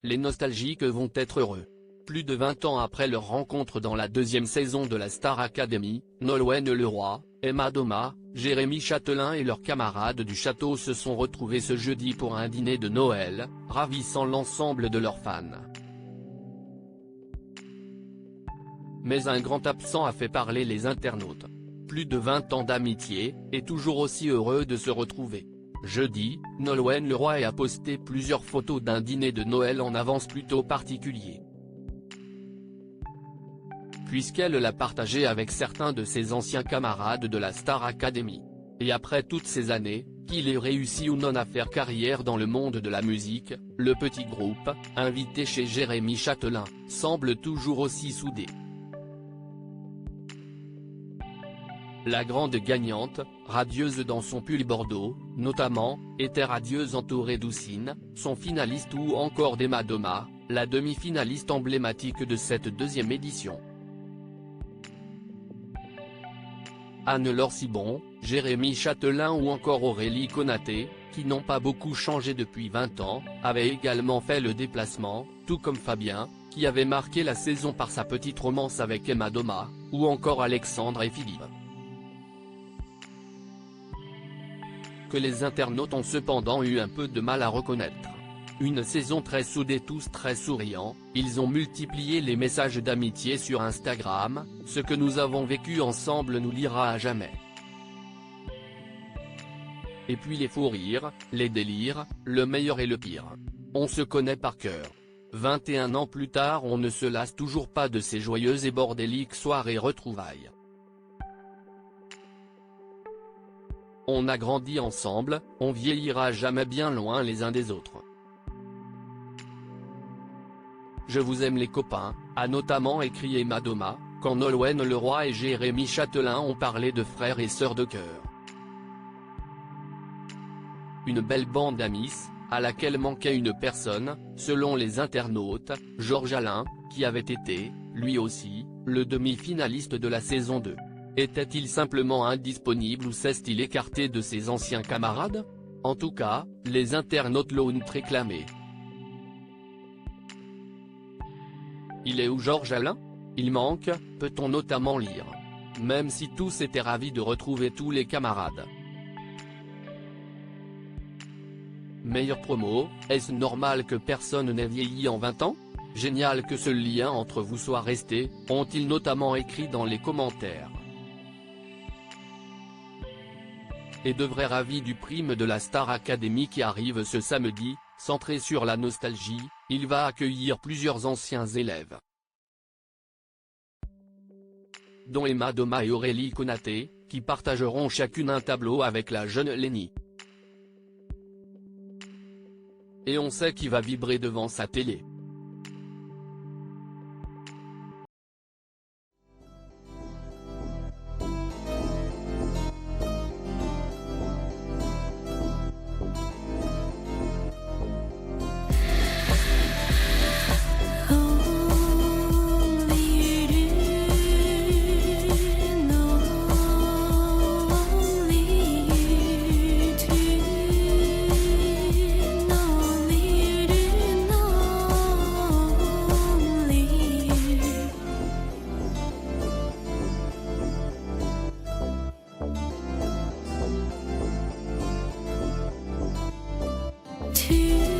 les nostalgiques vont être heureux. Plus de 20 ans après leur rencontre dans la deuxième saison de la Star Academy, Nolwenn Leroy, Emma Thomas, Jérémy Chatelain et leurs camarades du château se sont retrouvés ce jeudi pour un dîner de Noël, ravissant l'ensemble de leurs fans. Mais un grand absent a fait parler les internautes. Plus de 20 ans d'amitié, et toujours aussi heureux de se retrouver. Jeudi, Nolwenn Leroy a posté plusieurs photos d'un dîner de Noël en avance plutôt particulier. Puisqu'elle l'a partagé avec certains de ses anciens camarades de la Star Academy. Et après toutes ces années, qu'il ait réussi ou non à faire carrière dans le monde de la musique, le petit groupe, invité chez Jérémy Chatelain, semble toujours aussi soudé. La grande gagnante, radieuse dans son pull bordeaux, notamment, était radieuse entourée d'Houssine, son finaliste ou encore d'Emma Thomas, la demi-finaliste emblématique de cette deuxième édition. Anne-Laure Cibon, Jérémy Chatelain ou encore Aurélie Konaté, qui n'ont pas beaucoup changé depuis 20 ans, avaient également fait le déplacement, tout comme Fabien, qui avait marqué la saison par sa petite romance avec Emma Thomas, ou encore Alexandre et Philippe. Que les internautes ont cependant eu un peu de mal à reconnaître. Une saison très soudée, tous très souriants, ils ont multiplié les messages d'amitié sur Instagram, ce que nous avons vécu ensemble nous liera à jamais. Et puis les fous rires, les délires, le meilleur et le pire. On se connaît par cœur. 21 ans plus tard on ne se lasse toujours pas de ces joyeuses et bordéliques soirées retrouvailles. On a grandi ensemble, on vieillira jamais bien loin les uns des autres. Je vous aime les copains, a notamment écrit Emma Thomas, quand Nolwenn Leroy et Jérémy Chatelain ont parlé de frères et sœurs de cœur. Une belle bande d'amis, à laquelle manquait une personne, selon les internautes, Georges Alain, qui avait été, lui aussi, le demi-finaliste de la saison 2. Était-il simplement indisponible ou s'est-il écarté de ses anciens camarades? En tout cas, les internautes l'ont réclamé. Il est où Georges Alain? Il manque, peut-on notamment lire. Même si tous étaient ravis de retrouver tous les camarades. Meilleure promo, est-ce normal que personne n'ait vieilli en 20 ans? Génial que ce lien entre vous soit resté, ont-ils notamment écrit dans les commentaires. Et de vrais ravis du prime de la Star Academy qui arrive ce samedi, centré sur la nostalgie, il va accueillir plusieurs anciens élèves. Dont Emma Thomas et Aurélie Konaté, qui partageront chacune un tableau avec la jeune Lenny. Et on sait qui va vibrer devant sa télé. To